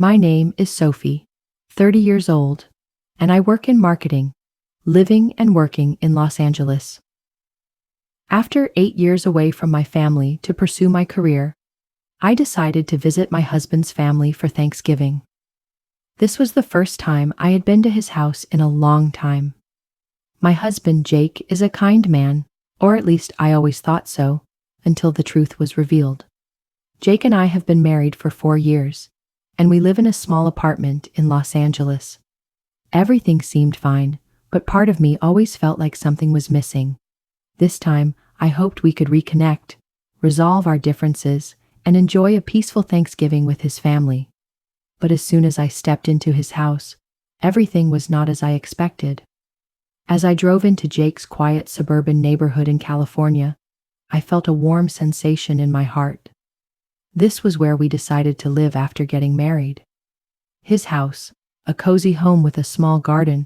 My name is Sophie, 30 years old, and I work in marketing, living and working in Los Angeles. After 8 years away from my family to pursue my career, I decided to visit my husband's family for Thanksgiving. This was the first time I had been to his house in a long time. My husband, Jake, is a kind man, or at least I always thought so, until the truth was revealed. Jake and I have been married for 4 years, and we live in a small apartment in Los Angeles. Everything seemed fine, but part of me always felt like something was missing. This time, I hoped we could reconnect, resolve our differences, and enjoy a peaceful Thanksgiving with his family. But as soon as I stepped into his house, everything was not as I expected. As I drove into Jake's quiet suburban neighborhood in California, I felt a warm sensation in my heart. This was where we decided to live after getting married. His house, a cozy home with a small garden,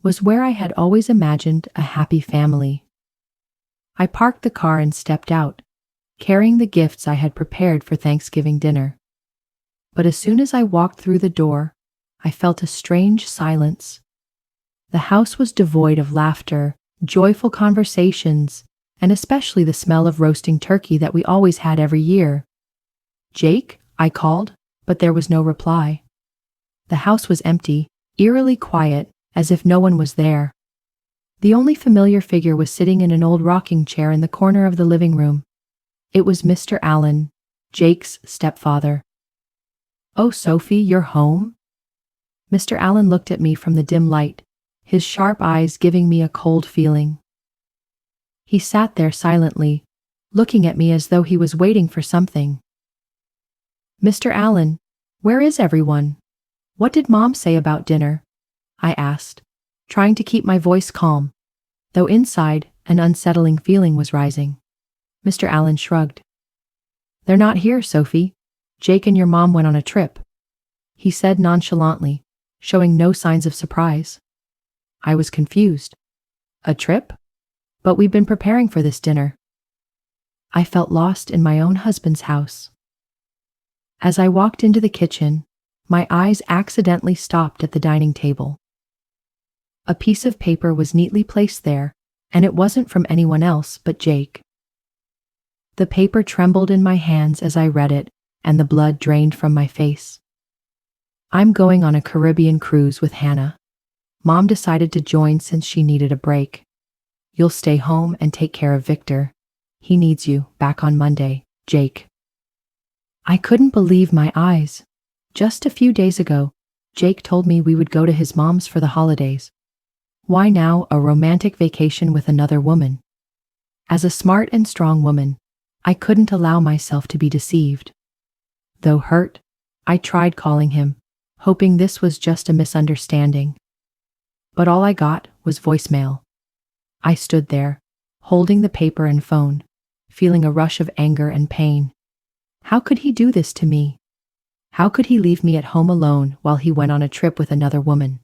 was where I had always imagined a happy family. I parked the car and stepped out, carrying the gifts I had prepared for Thanksgiving dinner. But as soon as I walked through the door, I felt a strange silence. The house was devoid of laughter, joyful conversations, and especially the smell of roasting turkey that we always had every year. "Jake?" I called, but there was no reply. The house was empty, eerily quiet, as if no one was there. The only familiar figure was sitting in an old rocking chair in the corner of the living room. It was Mr. Allen, Jake's stepfather. "Oh, Sophie, you're home?" Mr. Allen looked at me from the dim light, his sharp eyes giving me a cold feeling. He sat there silently, looking at me as though he was waiting for something. "Mr. Allen, where is everyone? What did Mom say about dinner?" I asked, trying to keep my voice calm, though inside an unsettling feeling was rising. Mr. Allen shrugged. "They're not here, Sophie. Jake and your mom went on a trip," he said nonchalantly, showing no signs of surprise. I was confused. "A trip? But we've been preparing for this dinner." I felt lost in my own husband's house. As I walked into the kitchen, my eyes accidentally stopped at the dining table. A piece of paper was neatly placed there, and it wasn't from anyone else but Jake. The paper trembled in my hands as I read it, and the blood drained from my face. "I'm going on a Caribbean cruise with Hannah. Mom decided to join since she needed a break. You'll stay home and take care of Victor. He needs you back on Monday, Jake." I couldn't believe my eyes. Just a few days ago, Jake told me we would go to his mom's for the holidays. Why now a romantic vacation with another woman? As a smart and strong woman, I couldn't allow myself to be deceived. Though hurt, I tried calling him, hoping this was just a misunderstanding. But all I got was voicemail. I stood there, holding the paper and phone, feeling a rush of anger and pain. How could he do this to me? How could he leave me at home alone while he went on a trip with another woman?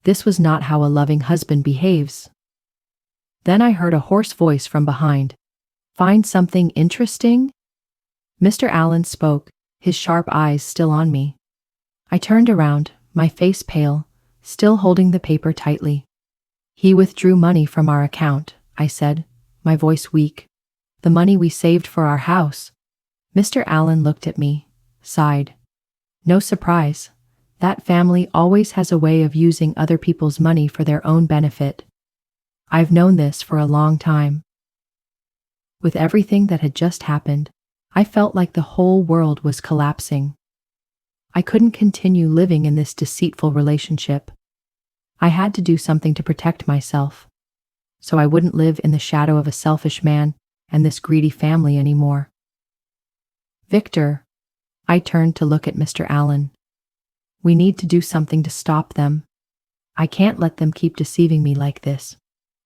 This was not how a loving husband behaves. Then I heard a hoarse voice from behind. "Find something interesting?" Mr. Allen spoke, his sharp eyes still on me. I turned around, my face pale, still holding the paper tightly. "He withdrew money from our account," I said, my voice weak. "The money we saved for our house." Mr. Allen looked at me, sighed. "No surprise. That family always has a way of using other people's money for their own benefit. I've known this for a long time." With everything that had just happened, I felt like the whole world was collapsing. I couldn't continue living in this deceitful relationship. I had to do something to protect myself, so I wouldn't live in the shadow of a selfish man and this greedy family anymore. "Victor," I turned to look at Mr. Allen. "We need to do something to stop them. I can't let them keep deceiving me like this."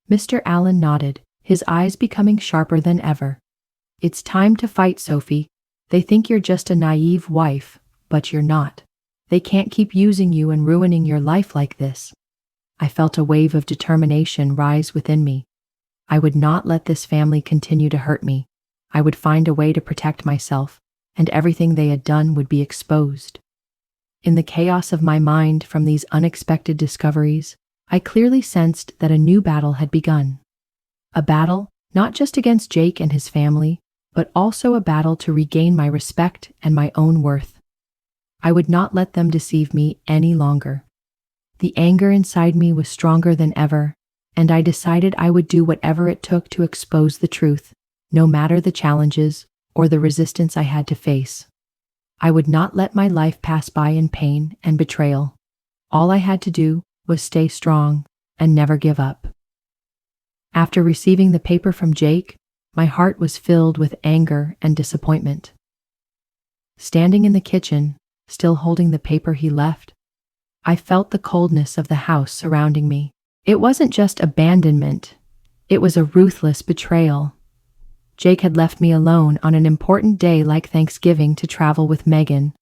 Mr. Allen nodded, his eyes becoming sharper than ever. "It's time to fight, Sophie. They think you're just a naive wife, but you're not. They can't keep using you and ruining your life like this." I felt a wave of determination rise within me. I would not let this family continue to hurt me. I would find a way to protect myself, and everything they had done would be exposed. In the chaos of my mind from these unexpected discoveries, I clearly sensed that a new battle had begun. A battle not just against Jake and his family, but also a battle to regain my respect and my own worth. I would not let them deceive me any longer. The anger inside me was stronger than ever, and I decided I would do whatever it took to expose the truth, no matter the challenges or the resistance I had to face. I would not let my life pass by in pain and betrayal. All I had to do was stay strong and never give up. After receiving the paper from Jake, my heart was filled with anger and disappointment. Standing in the kitchen, still holding the paper he left, I felt the coldness of the house surrounding me. It wasn't just abandonment, it was a ruthless betrayal. Jake had left me alone on an important day like Thanksgiving to travel with Megan,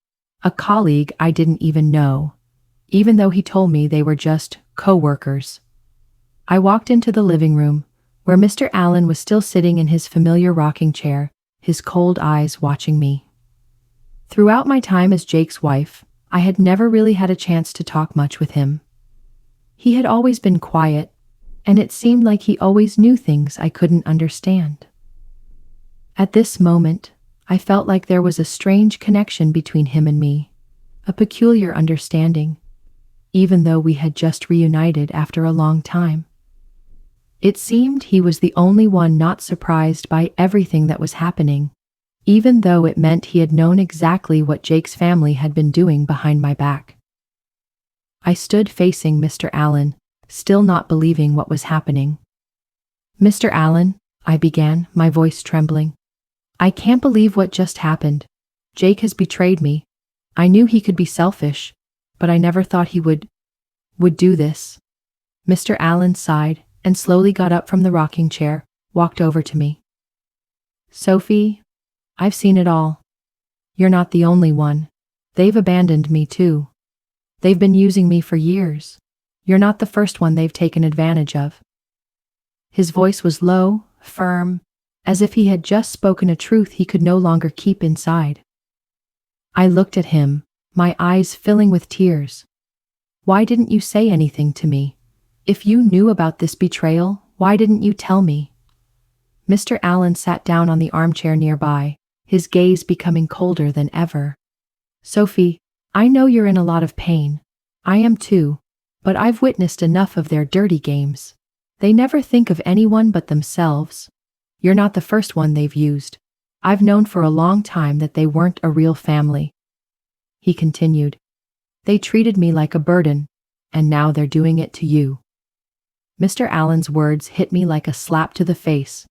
a colleague I didn't even know, even though he told me they were just co-workers. I walked into the living room, where Mr. Allen was still sitting in his familiar rocking chair, his cold eyes watching me. Throughout my time as Jake's wife, I had never really had a chance to talk much with him. He had always been quiet, and it seemed like he always knew things I couldn't understand. At this moment, I felt like there was a strange connection between him and me, a peculiar understanding, even though we had just reunited after a long time. It seemed he was the only one not surprised by everything that was happening, even though it meant he had known exactly what Jake's family had been doing behind my back. I stood facing Mr. Allen, still not believing what was happening. "Mr. Allen," I began, my voice trembling. "I can't believe what just happened. Jake has betrayed me. I knew he could be selfish, but I never thought he would do this." Mr. Allen sighed and slowly got up from the rocking chair, walked over to me. "Sophie, I've seen it all. You're not the only one. They've abandoned me too. They've been using me for years. You're not the first one they've taken advantage of." His voice was low, firm, as if he had just spoken a truth he could no longer keep inside. I looked at him, my eyes filling with tears. "Why didn't you say anything to me? If you knew about this betrayal, why didn't you tell me?" Mr. Allen sat down on the armchair nearby, his gaze becoming colder than ever. "Sophie, I know you're in a lot of pain. I am too, but I've witnessed enough of their dirty games. They never think of anyone but themselves. You're not the first one they've used. I've known for a long time that they weren't a real family." He continued, "They treated me like a burden, and now they're doing it to you." Mr. Allen's words hit me like a slap to the face.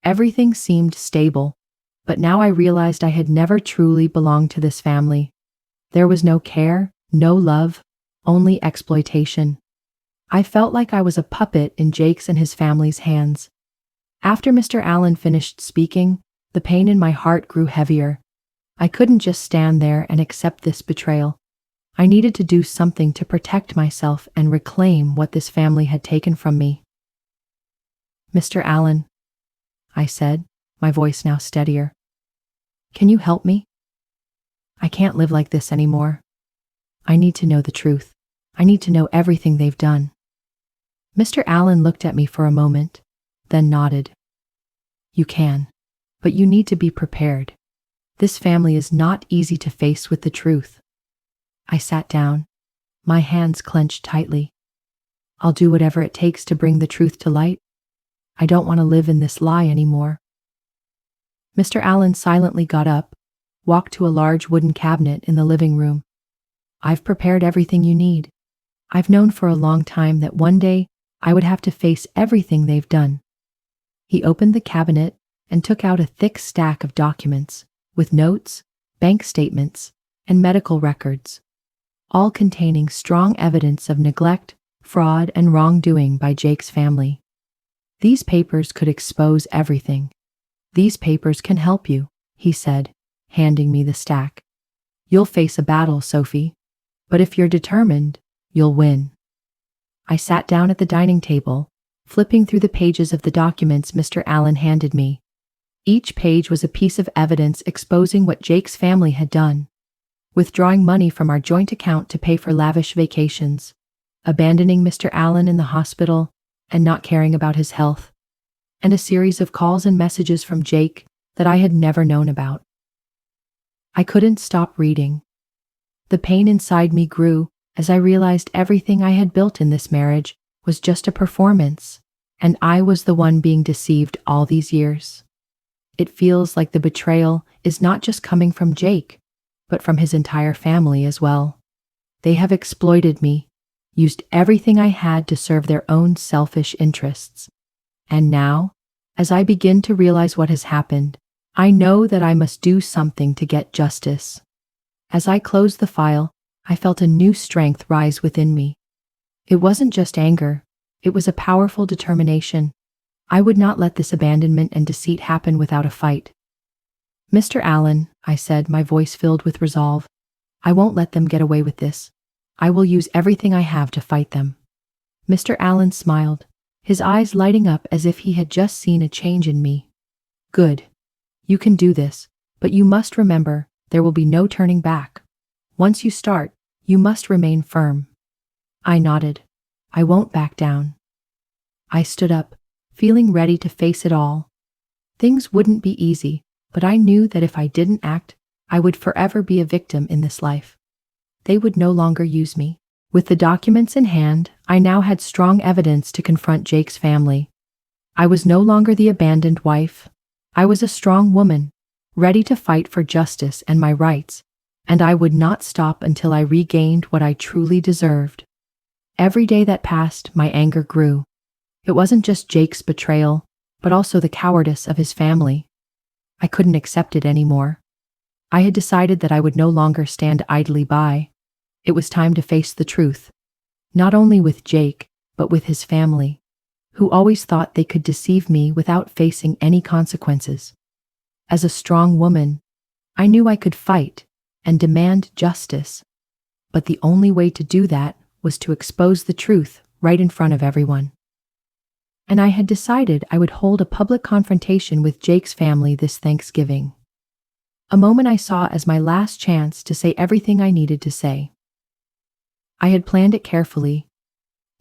Everything seemed stable, but now I realized I had never truly belonged to this family. There was no care, no love, only exploitation. I felt like I was a puppet in Jake's and his family's hands. After Mr. Allen finished speaking, the pain in my heart grew heavier. I couldn't just stand there and accept this betrayal. I needed to do something to protect myself and reclaim what this family had taken from me. "Mr. Allen," I said, my voice now steadier, "can you help me? I can't live like this anymore. I need to know the truth. I need to know everything they've done." Mr. Allen looked at me for a moment, then nodded. "You can, but you need to be prepared. This family is not easy to face with the truth." I sat down, my hands clenched tightly. "I'll do whatever it takes to bring the truth to light. I don't want to live in this lie anymore." Mr. Allen silently got up, walked to a large wooden cabinet in the living room. "I've prepared everything you need. I've known for a long time that one day I would have to face everything they've done." He opened the cabinet and took out a thick stack of documents with notes, bank statements, and medical records, all containing strong evidence of neglect, fraud, and wrongdoing by Jake's family. "These papers could expose everything. These papers can help you," he said, handing me the stack. "You'll face a battle, Sophie, but if you're determined, you'll win." I sat down at the dining table, flipping through the pages of the documents Mr. Allen handed me. Each page was a piece of evidence exposing what Jake's family had done. withdrawing money from our joint account to pay for lavish vacations, abandoning Mr. Allen in the hospital and not caring about his health, and a series of calls and messages from Jake that I had never known about. I couldn't stop reading. The pain inside me grew as I realized everything I had built in this marriage was just a performance, and I was the one being deceived all these years. It feels like the betrayal is not just coming from Jake, but from his entire family as well. They have exploited me, used everything I had to serve their own selfish interests. And now, as I begin to realize what has happened, I know that I must do something to get justice. As I closed the file, I felt a new strength rise within me. It wasn't just anger, it was a powerful determination. I would not let this abandonment and deceit happen without a fight. Mr. Allen, I said, my voice filled with resolve, I won't let them get away with this. I will use everything I have to fight them. Mr. Allen smiled, his eyes lighting up as if he had just seen a change in me. Good. You can do this, but you must remember, there will be no turning back. Once you start, you must remain firm. I nodded. I won't back down. I stood up, feeling ready to face it all. Things wouldn't be easy, but I knew that if I didn't act, I would forever be a victim in this life. They would no longer use me. With the documents in hand, I now had strong evidence to confront Jake's family. I was no longer the abandoned wife. I was a strong woman, ready to fight for justice and my rights, and I would not stop until I regained what I truly deserved. Every day that passed, my anger grew. It wasn't just Jake's betrayal, but also the cowardice of his family. I couldn't accept it anymore. I had decided that I would no longer stand idly by. It was time to face the truth, not only with Jake, but with his family, who always thought they could deceive me without facing any consequences. As a strong woman, I knew I could fight and demand justice, but the only way to do that was to expose the truth right in front of everyone. And I had decided I would hold a public confrontation with Jake's family this Thanksgiving. A moment I saw as my last chance to say everything I needed to say. I had planned it carefully,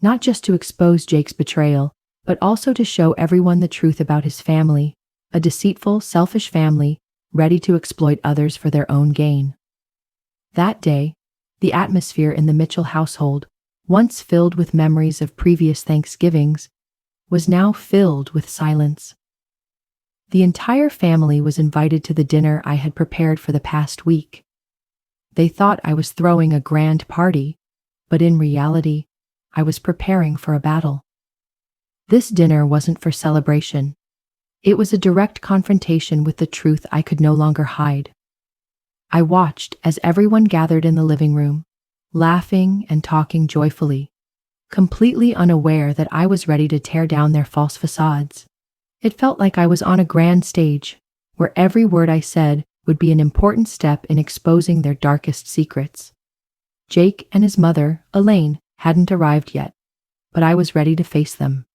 not just to expose Jake's betrayal, but also to show everyone the truth about his family, a deceitful, selfish family, ready to exploit others for their own gain. That day, the atmosphere in the Mitchell household, once filled with memories of previous Thanksgivings, was now filled with silence. The entire family was invited to the dinner I had prepared for the past week. They thought I was throwing a grand party, but in reality, I was preparing for a battle. This dinner wasn't for celebration. It was a direct confrontation with the truth I could no longer hide. I watched as everyone gathered in the living room, laughing and talking joyfully, completely unaware that I was ready to tear down their false facades. It felt like I was on a grand stage, where every word I said would be an important step in exposing their darkest secrets. Jake and his mother, Elaine, hadn't arrived yet, but I was ready to face them.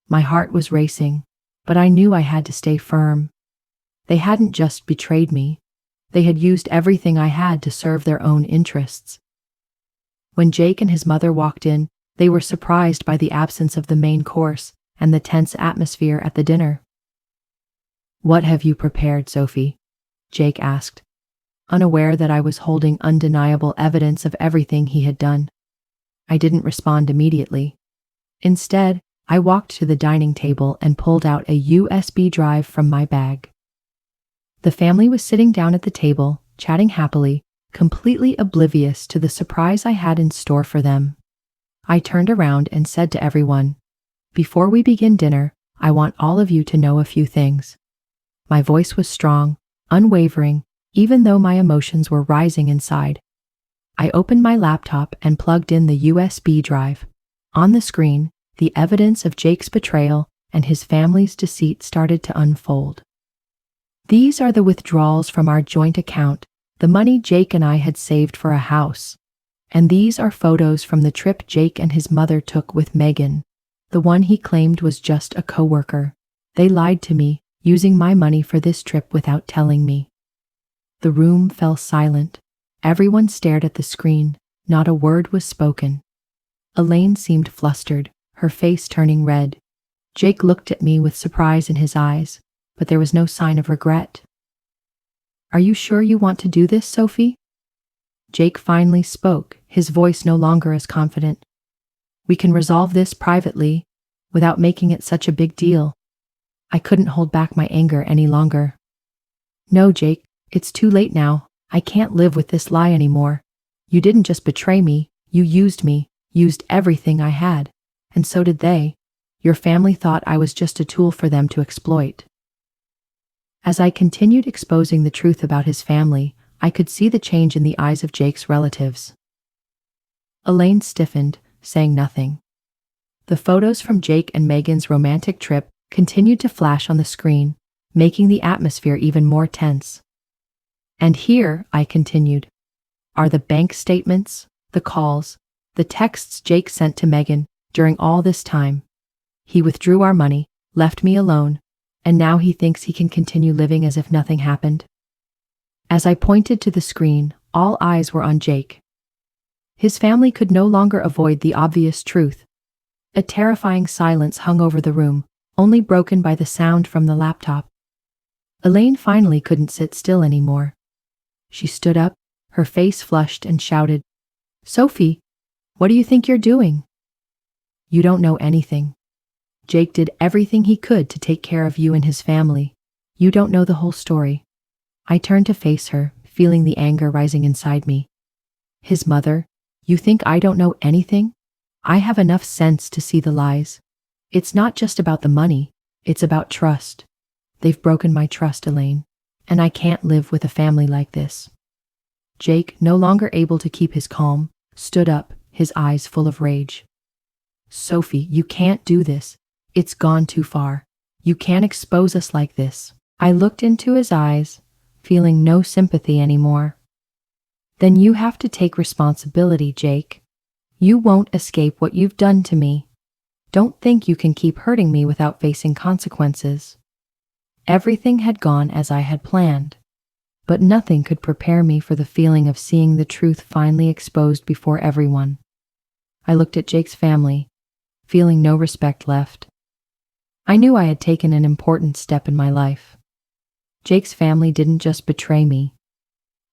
My heart was racing, but I knew I had to stay firm. They hadn't just betrayed me. They had used everything I had to serve their own interests. When Jake and his mother walked in, they were surprised by the absence of the main course and the tense atmosphere at the dinner. "What have you prepared, Sophie?" Jake asked, unaware that I was holding undeniable evidence of everything he had done. I didn't respond immediately. Instead, I walked to the dining table and pulled out a USB drive from my bag. The family was sitting down at the table, chatting happily, completely oblivious to the surprise I had in store for them. I turned around and said to everyone, "Before we begin dinner, I want all of you to know a few things." My voice was strong, unwavering, even though my emotions were rising inside. I opened my laptop and plugged in the USB drive. On the screen, the evidence of Jake's betrayal and his family's deceit started to unfold. These are the withdrawals from our joint account, the money Jake and I had saved for a house. And these are photos from the trip Jake and his mother took with Megan, the one he claimed was just a coworker. They lied to me, using my money for this trip without telling me. The room fell silent. Everyone stared at the screen. Not a word was spoken. Elaine seemed flustered, her face turning red. Jake looked at me with surprise in his eyes, but there was no sign of regret. "Are you sure you want to do this, Sophie?" Jake finally spoke, his voice no longer as confident. "We can resolve this privately, without making it such a big deal." I couldn't hold back my anger any longer. "No, Jake, it's too late now. I can't live with this lie anymore. You didn't just betray me, you used everything I had. And so did they. Your family thought I was just a tool for them to exploit." As I continued exposing the truth about his family, I could see the change in the eyes of Jake's relatives. Elaine stiffened, saying nothing. The photos from Jake and Megan's romantic trip continued to flash on the screen, making the atmosphere even more tense. "And here," I continued, "are the bank statements, the calls, the texts Jake sent to Megan during all this time. He withdrew our money, left me alone, and now he thinks he can continue living as if nothing happened." As I pointed to the screen, all eyes were on Jake. His family could no longer avoid the obvious truth. A terrifying silence hung over the room, only broken by the sound from the laptop. Elaine finally couldn't sit still anymore. She stood up, her face flushed, and shouted, "Sophie, what do you think you're doing? You don't know anything. Jake did everything he could to take care of you and his family. You don't know the whole story." I turned to face her, feeling the anger rising inside me. "His mother? You think I don't know anything? I have enough sense to see the lies. It's not just about the money, it's about trust. They've broken my trust, Elaine, and I can't live with a family like this." Jake, no longer able to keep his calm, stood up, his eyes full of rage. "Sophie, you can't do this. It's gone too far. You can't expose us like this." I looked into his eyes, feeling no sympathy anymore. "Then you have to take responsibility, Jake. You won't escape what you've done to me. Don't think you can keep hurting me without facing consequences." Everything had gone as I had planned, but nothing could prepare me for the feeling of seeing the truth finally exposed before everyone. I looked at Jake's family, feeling no respect left. I knew I had taken an important step in my life. Jake's family didn't just betray me.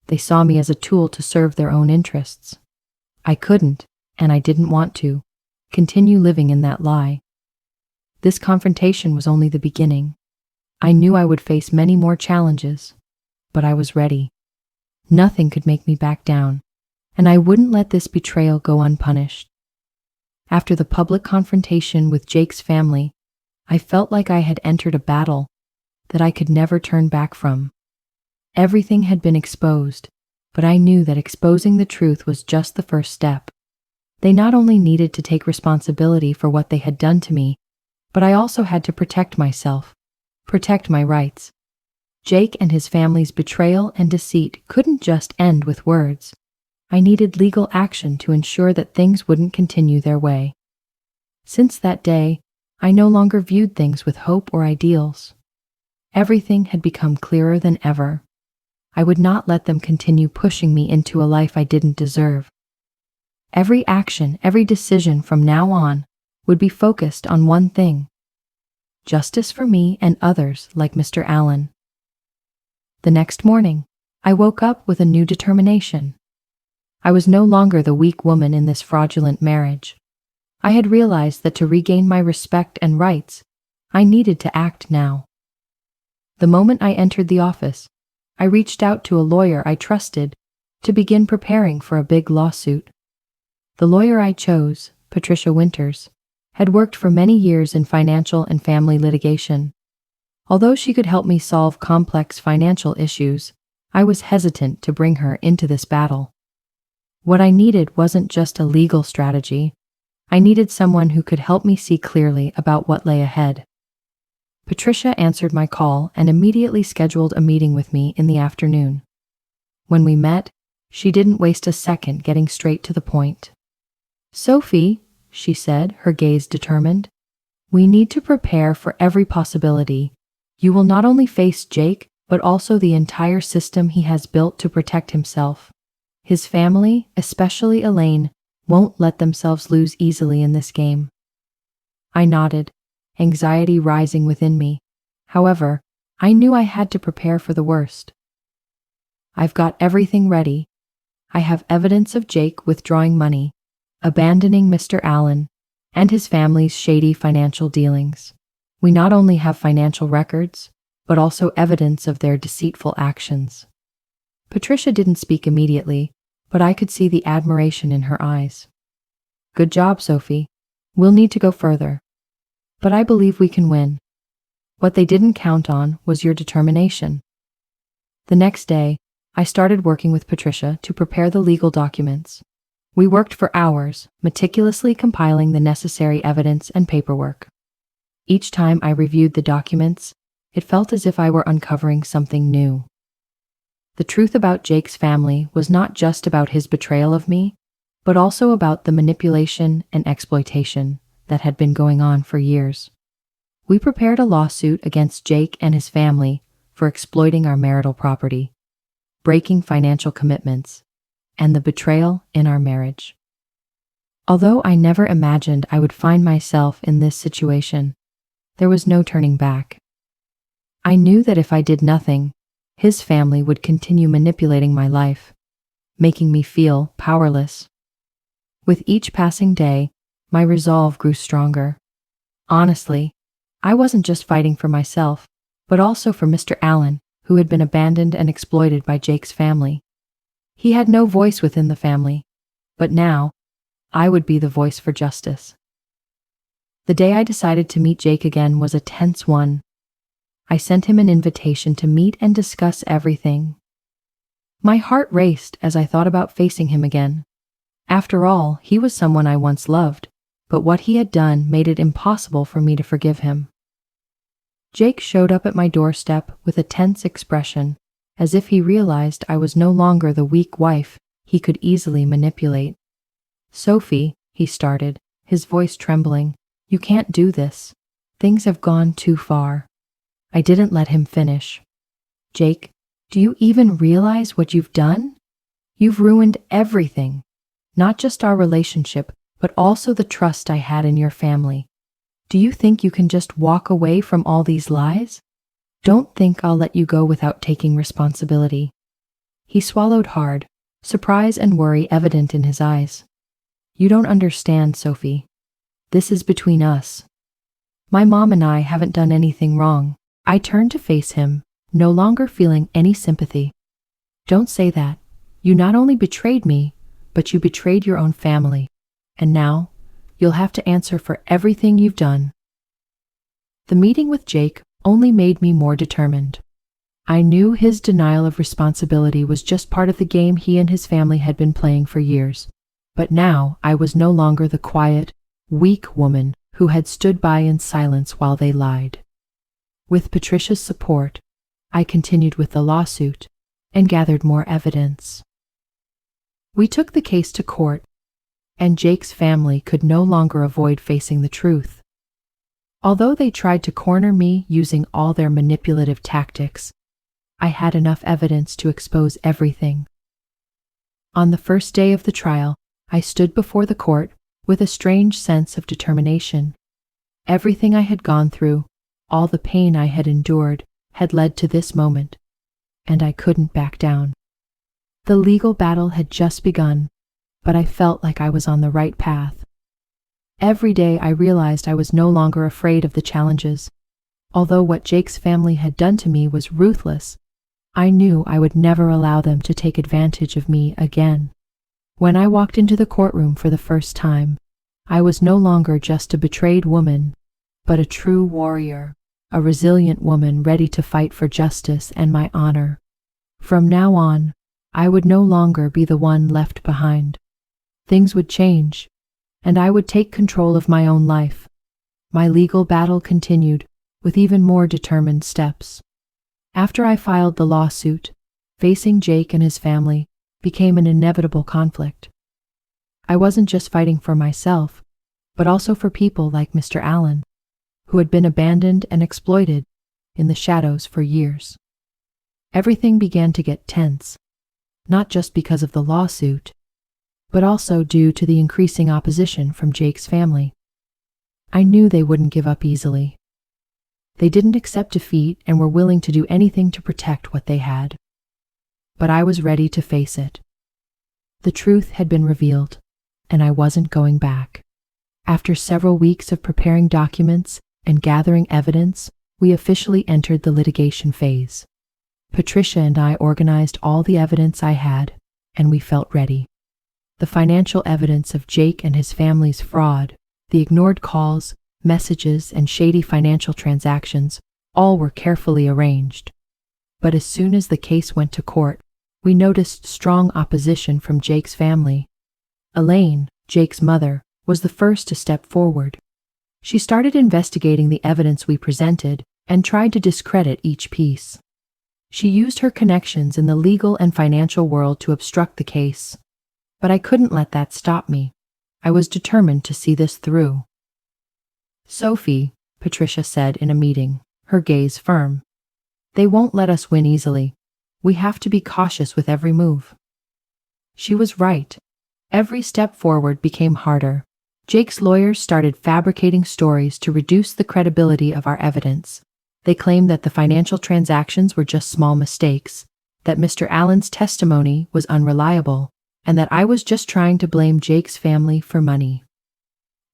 They saw me as a tool to serve their own interests. I couldn't, and I didn't want to, continue living in that lie. This confrontation was only the beginning. I knew I would face many more challenges, but I was ready. Nothing could make me back down, and I wouldn't let this betrayal go unpunished. After the public confrontation with Jake's family, I felt like I had entered a battle that I could never turn back from. Everything had been exposed, but I knew that exposing the truth was just the first step. They not only needed to take responsibility for what they had done to me, but I also had to protect myself, protect my rights. Jake and his family's betrayal and deceit couldn't just end with words. I needed legal action to ensure that things wouldn't continue their way. Since that day, I no longer viewed things with hope or ideals. Everything had become clearer than ever. I would not let them continue pushing me into a life I didn't deserve. Every action, every decision from now on would be focused on one thing: justice for me and others like Mr. Allen. The next morning, I woke up with a new determination. I was no longer the weak woman in this fraudulent marriage. I had realized that to regain my respect and rights, I needed to act now. The moment I entered the office, I reached out to a lawyer I trusted to begin preparing for a big lawsuit. The lawyer I chose, Patricia Winters, had worked for many years in financial and family litigation. Although she could help me solve complex financial issues, I was hesitant to bring her into this battle. What I needed wasn't just a legal strategy. I needed someone who could help me see clearly about what lay ahead. Patricia answered my call and immediately scheduled a meeting with me in the afternoon. When we met, she didn't waste a second, getting straight to the point. "Sophie," she said, her gaze determined, "we need to prepare for every possibility. You will not only face Jake, but also the entire system he has built to protect himself. His family, especially Elaine, won't let themselves lose easily in this game. I nodded, anxiety rising within me. However, I knew I had to prepare for the worst. I've got everything ready. I have evidence of Jake withdrawing money, abandoning Mr. Allen, and his family's shady financial dealings. We not only have financial records, but also evidence of their deceitful actions. Patricia didn't speak immediately, but I could see the admiration in her eyes. Good job, Sophie. We'll need to go further. But I believe we can win. What they didn't count on was your determination. The next day, I started working with Patricia to prepare the legal documents. We worked for hours, meticulously compiling the necessary evidence and paperwork. Each time I reviewed the documents, it felt as if I were uncovering something new. The truth about Jake's family was not just about his betrayal of me, but also about the manipulation and exploitation that had been going on for years. We prepared a lawsuit against Jake and his family for exploiting our marital property, breaking financial commitments, and the betrayal in our marriage. Although I never imagined I would find myself in this situation, there was no turning back. I knew that if I did nothing, his family would continue manipulating my life, making me feel powerless. With each passing day, my resolve grew stronger. Honestly, I wasn't just fighting for myself, but also for Mr. Allen, who had been abandoned and exploited by Jake's family. He had no voice within the family, but now, I would be the voice for justice. The day I decided to meet Jake again was a tense one. I sent him an invitation to meet and discuss everything. My heart raced as I thought about facing him again. After all, he was someone I once loved, but what he had done made it impossible for me to forgive him. Jake showed up at my doorstep with a tense expression, as if he realized I was no longer the weak wife he could easily manipulate. "Sophie," he started, his voice trembling, "you can't do this. Things have gone too far." I didn't let him finish. "Jake, do you even realize what you've done? You've ruined everything, not just our relationship, but also the trust I had in your family. Do you think you can just walk away from all these lies? Don't think I'll let you go without taking responsibility." He swallowed hard, surprise and worry evident in his eyes. "You don't understand, Sophie. This is between us. My mom and I haven't done anything wrong." I turned to face him, no longer feeling any sympathy. "Don't say that. You not only betrayed me, but you betrayed your own family. And now, you'll have to answer for everything you've done." The meeting with Jake only made me more determined. I knew his denial of responsibility was just part of the game he and his family had been playing for years. But now I was no longer the quiet, weak woman who had stood by in silence while they lied. With Patricia's support, I continued with the lawsuit and gathered more evidence. We took the case to court, and Jake's family could no longer avoid facing the truth. Although they tried to corner me using all their manipulative tactics, I had enough evidence to expose everything. On the first day of the trial, I stood before the court with a strange sense of determination. Everything I had gone through, all the pain I had endured, had led to this moment, and I couldn't back down. The legal battle had just begun, but I felt like I was on the right path. Every day I realized I was no longer afraid of the challenges. Although what Jake's family had done to me was ruthless, I knew I would never allow them to take advantage of me again. When I walked into the courtroom for the first time, I was no longer just a betrayed woman, but a true warrior, a resilient woman ready to fight for justice and my honor. From now on, I would no longer be the one left behind. Things would change, and I would take control of my own life. My legal battle continued, with even more determined steps. After I filed the lawsuit, facing Jake and his family became an inevitable conflict. I wasn't just fighting for myself, but also for people like Mr. Allen, who had been abandoned and exploited in the shadows for years. Everything began to get tense. not just because of the lawsuit, but also due to the increasing opposition from Jake's family. I knew they wouldn't give up easily. They didn't accept defeat and were willing to do anything to protect what they had. But I was ready to face it. The truth had been revealed, and I wasn't going back. After several weeks of preparing documents and gathering evidence, we officially entered the litigation phase. Patricia and I organized all the evidence I had, and we felt ready. The financial evidence of Jake and his family's fraud, the ignored calls, messages, and shady financial transactions, all were carefully arranged. But as soon as the case went to court, we noticed strong opposition from Jake's family. Elaine, Jake's mother, was the first to step forward. She started investigating the evidence we presented and tried to discredit each piece. She used her connections in the legal and financial world to obstruct the case. But I couldn't let that stop me. I was determined to see this through. "Sophie," Patricia said in a meeting, her gaze firm. "They won't let us win easily. We have to be cautious with every move." She was right. Every step forward became harder. Jake's lawyers started fabricating stories to reduce the credibility of our evidence. They claimed that the financial transactions were just small mistakes, that Mr. Allen's testimony was unreliable, and that I was just trying to blame Jake's family for money.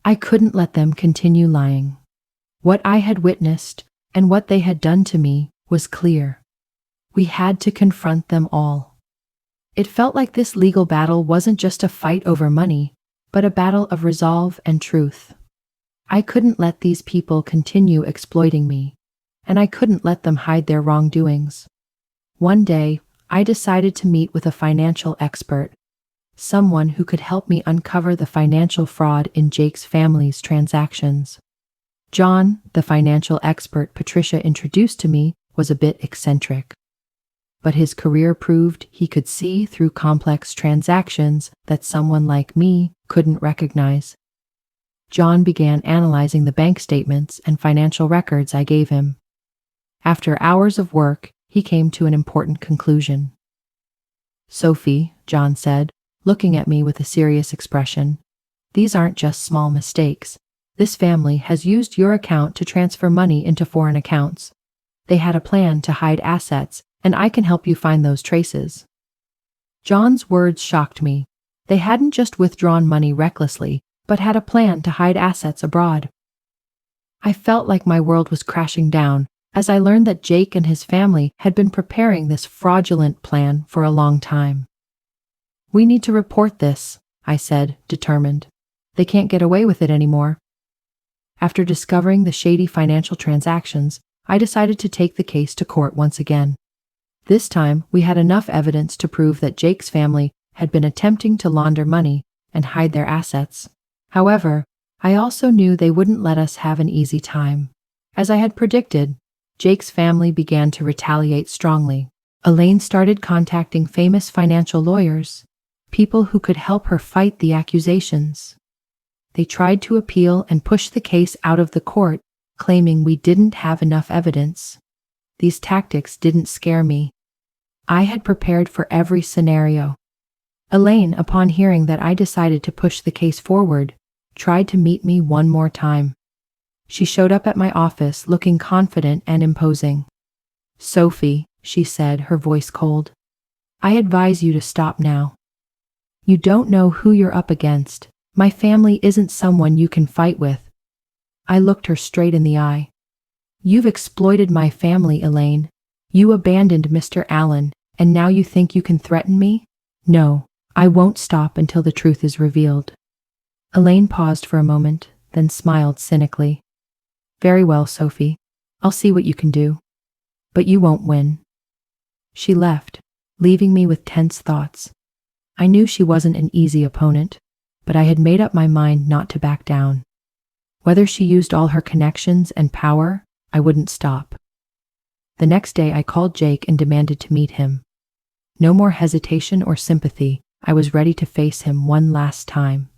I couldn't let them continue lying. What I had witnessed and what they had done to me was clear. We had to confront them all. It felt like this legal battle wasn't just a fight over money, but a battle of resolve and truth. I couldn't let these people continue exploiting me, and I couldn't let them hide their wrongdoings. One day, I decided to meet with a financial expert, someone who could help me uncover the financial fraud in Jake's family's transactions. John, the financial expert Patricia introduced to me, was a bit eccentric. But his career proved he could see through complex transactions that someone like me couldn't recognize. John began analyzing the bank statements and financial records I gave him. After hours of work, he came to an important conclusion. "Sophie," John said, looking at me with a serious expression, "these aren't just small mistakes. This family has used your account to transfer money into foreign accounts. They had a plan to hide assets, and I can help you find those traces." John's words shocked me. They hadn't just withdrawn money recklessly, but had a plan to hide assets abroad. I felt like my world was crashing down as I learned that Jake and his family had been preparing this fraudulent plan for a long time. "We need to report this," I said, determined. "They can't get away with it anymore." After discovering the shady financial transactions, I decided to take the case to court once again. This time, we had enough evidence to prove that Jake's family had been attempting to launder money and hide their assets. However, I also knew they wouldn't let us have an easy time. As I had predicted, Jake's family began to retaliate strongly. Elaine started contacting famous financial lawyers, people who could help her fight the accusations. They tried to appeal and push the case out of the court, claiming we didn't have enough evidence. These tactics didn't scare me. I had prepared for every scenario. Elaine, upon hearing that I decided to push the case forward, tried to meet me one more time. She showed up at my office looking confident and imposing. "Sophie," she said, her voice cold, "I advise you to stop now. You don't know who you're up against. My family isn't someone you can fight with." I looked her straight in the eye. "You've exploited my family, Elaine. You abandoned Mr. Allen, and now you think you can threaten me? No, I won't stop until the truth is revealed." Elaine paused for a moment, then smiled cynically. "Very well, Sophie. I'll see what you can do. But you won't win." She left, leaving me with tense thoughts. I knew she wasn't an easy opponent, but I had made up my mind not to back down. Whether she used all her connections and power, I wouldn't stop. The next day I called Jake and demanded to meet him. No more hesitation or sympathy. I was ready to face him one last time.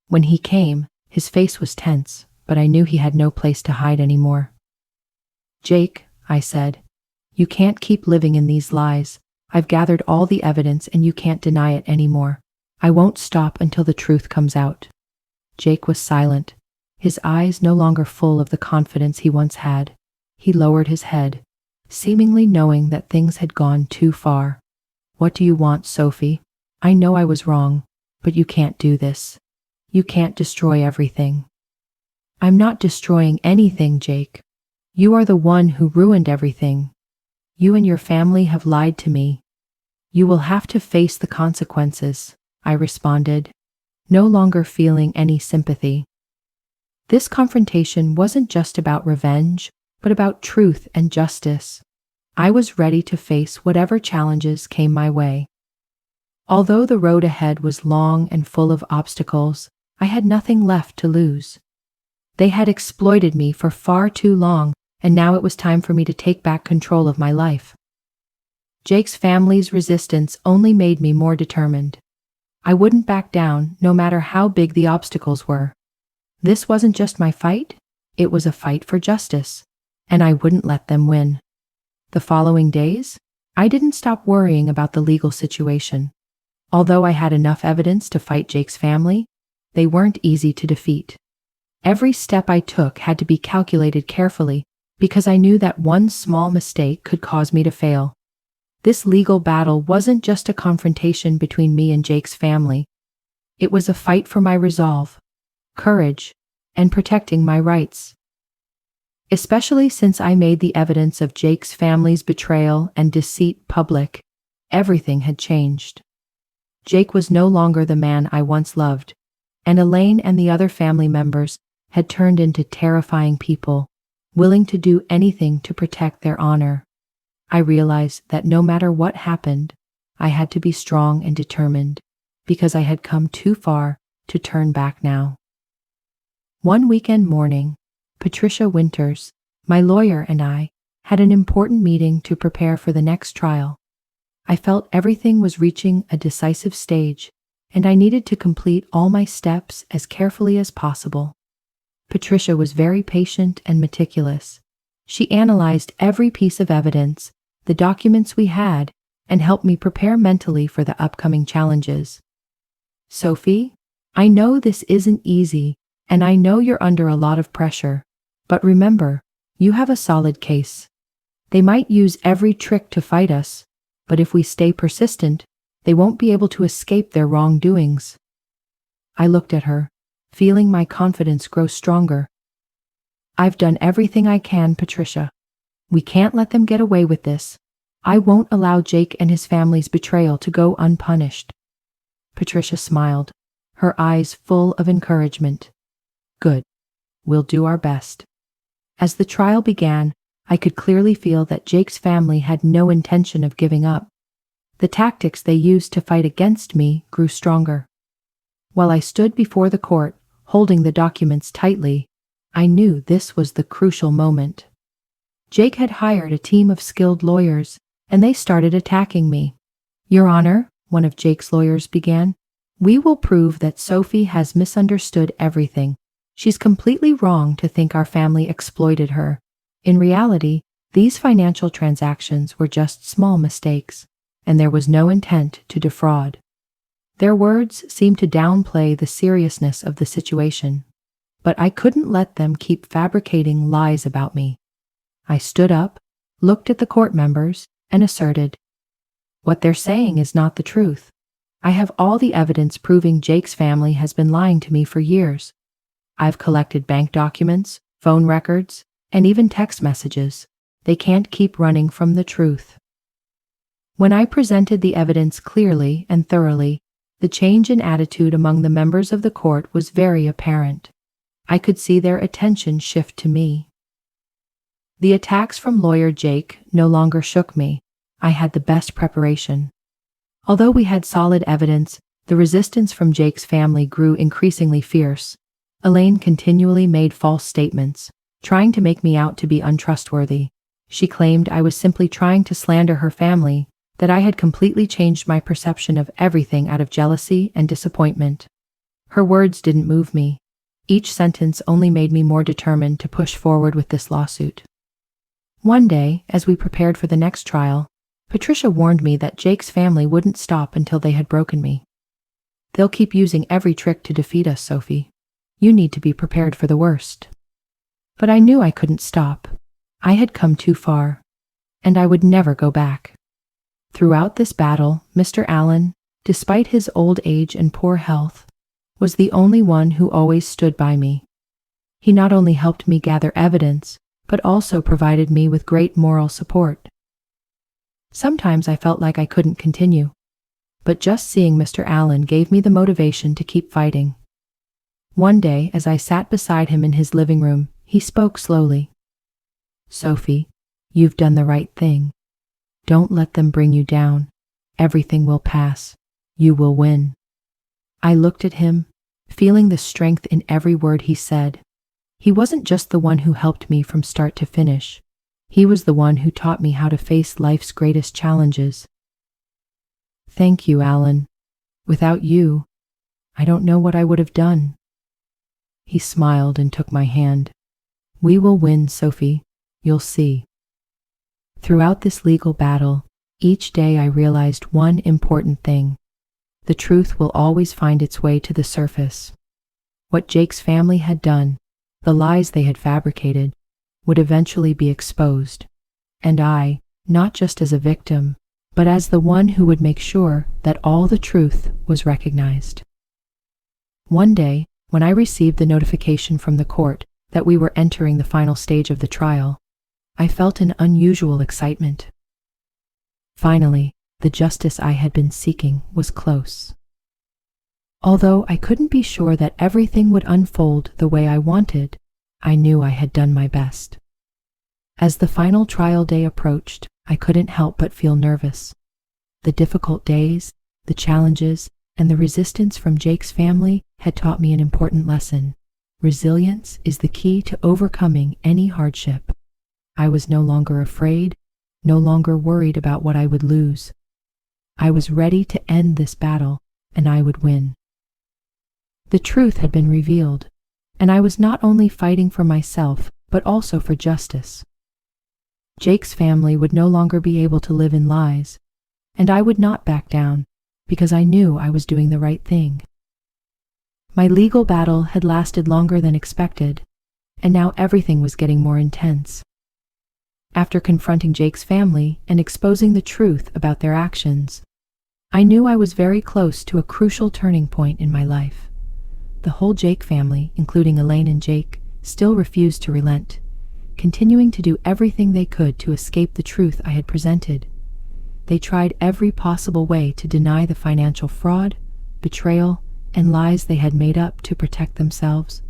When he came, his face was tense, but I knew he had no place to hide anymore. "Jake," I said, "you can't keep living in these lies. I've gathered all the evidence and you can't deny it anymore. I won't stop until the truth comes out." Jake was silent, his eyes no longer full of the confidence he once had. He lowered his head, seemingly knowing that things had gone too far. "What do you want, Sophie? I know I was wrong, but you can't do this. You can't destroy everything." "I'm not destroying anything, Jake. You are the one who ruined everything. You and your family have lied to me. You will have to face the consequences," I responded, no longer feeling any sympathy. This confrontation wasn't just about revenge, but about truth and justice. I was ready to face whatever challenges came my way. Although the road ahead was long and full of obstacles, I had nothing left to lose. They had exploited me for far too long, and now it was time for me to take back control of my life. Jake's family's resistance only made me more determined. I wouldn't back down, no matter how big the obstacles were. This wasn't just my fight, it was a fight for justice, and I wouldn't let them win. The following days, I didn't stop worrying about the legal situation. Although I had enough evidence to fight Jake's family, they weren't easy to defeat. Every step I took had to be calculated carefully because I knew that one small mistake could cause me to fail. This legal battle wasn't just a confrontation between me and Jake's family. It was a fight for my resolve, courage, and protecting my rights. Especially since I made the evidence of Jake's family's betrayal and deceit public, everything had changed. Jake was no longer the man I once loved, and Elaine and the other family members had turned into terrifying people, willing to do anything to protect their honor. I realized that no matter what happened, I had to be strong and determined, because I had come too far to turn back now. One weekend morning, Patricia Winters, my lawyer, and I had an important meeting to prepare for the next trial. I felt everything was reaching a decisive stage, and I needed to complete all my steps as carefully as possible. Patricia was very patient and meticulous. She analyzed every piece of evidence, the documents we had, and helped me prepare mentally for the upcoming challenges. "Sophie, I know this isn't easy, and I know you're under a lot of pressure, but remember, you have a solid case. They might use every trick to fight us, but if we stay persistent, they won't be able to escape their wrongdoings." I looked at her, feeling my confidence grow stronger. "I've done everything I can, Patricia. We can't let them get away with this. I won't allow Jake and his family's betrayal to go unpunished." Patricia smiled, her eyes full of encouragement. "Good. We'll do our best." As the trial began, I could clearly feel that Jake's family had no intention of giving up. The tactics they used to fight against me grew stronger. While I stood before the court, holding the documents tightly, I knew this was the crucial moment. Jake had hired a team of skilled lawyers, and they started attacking me. "Your Honor," one of Jake's lawyers began, "we will prove that Sophie has misunderstood everything. She's completely wrong to think our family exploited her. In reality, these financial transactions were just small mistakes, and there was no intent to defraud." Their words seemed to downplay the seriousness of the situation, but I couldn't let them keep fabricating lies about me. I stood up, looked at the court members, and asserted, "What they're saying is not the truth. I have all the evidence proving Jake's family has been lying to me for years. I've collected bank documents, phone records, and even text messages. They can't keep running from the truth." When I presented the evidence clearly and thoroughly, the change in attitude among the members of the court was very apparent. I could see their attention shift to me. The attacks from lawyer Jake no longer shook me. I had the best preparation. Although we had solid evidence, the resistance from Jake's family grew increasingly fierce. Elaine continually made false statements, trying to make me out to be untrustworthy. She claimed I was simply trying to slander her family, that I had completely changed my perception of everything out of jealousy and disappointment. Her words didn't move me. Each sentence only made me more determined to push forward with this lawsuit. One day, as we prepared for the next trial, Patricia warned me that Jake's family wouldn't stop until they had broken me. They'll keep using every trick to defeat us, Sophie. You need to be prepared for the worst. But I knew I couldn't stop. I had come too far, and I would never go back. Throughout this battle, Mr. Allen, despite his old age and poor health, was the only one who always stood by me. He not only helped me gather evidence, but also provided me with great moral support. Sometimes I felt like I couldn't continue, but just seeing Mr. Allen gave me the motivation to keep fighting. One day, as I sat beside him in his living room, he spoke slowly. Sophie, you've done the right thing. Don't let them bring you down. Everything will pass. You will win. I looked at him, feeling the strength in every word he said. He wasn't just the one who helped me from start to finish. He was the one who taught me how to face life's greatest challenges. Thank you, Alan. Without you, I don't know what I would have done. He smiled and took my hand. We will win, Sophie. You'll see. Throughout this legal battle, each day I realized one important thing. The truth will always find its way to the surface. What Jake's family had done, the lies they had fabricated, would eventually be exposed. And I, not just as a victim, but as the one who would make sure that all the truth was recognized. One day, when I received the notification from the court that we were entering the final stage of the trial, I felt an unusual excitement. Finally, the justice I had been seeking was close. Although I couldn't be sure that everything would unfold the way I wanted, I knew I had done my best. As the final trial day approached, I couldn't help but feel nervous. The difficult days, the challenges, and the resistance from Jake's family had taught me an important lesson. Resilience is the key to overcoming any hardship. I was no longer afraid, no longer worried about what I would lose. I was ready to end this battle, and I would win. The truth had been revealed, and I was not only fighting for myself, but also for justice. Jake's family would no longer be able to live in lies, and I would not back down, because I knew I was doing the right thing. My legal battle had lasted longer than expected, and now everything was getting more intense. After confronting Jake's family and exposing the truth about their actions, I knew I was very close to a crucial turning point in my life. The whole Jake family, including Elaine and Jake, still refused to relent, continuing to do everything they could to escape the truth I had presented. They tried every possible way to deny the financial fraud, betrayal, and lies they had made up to protect themselves,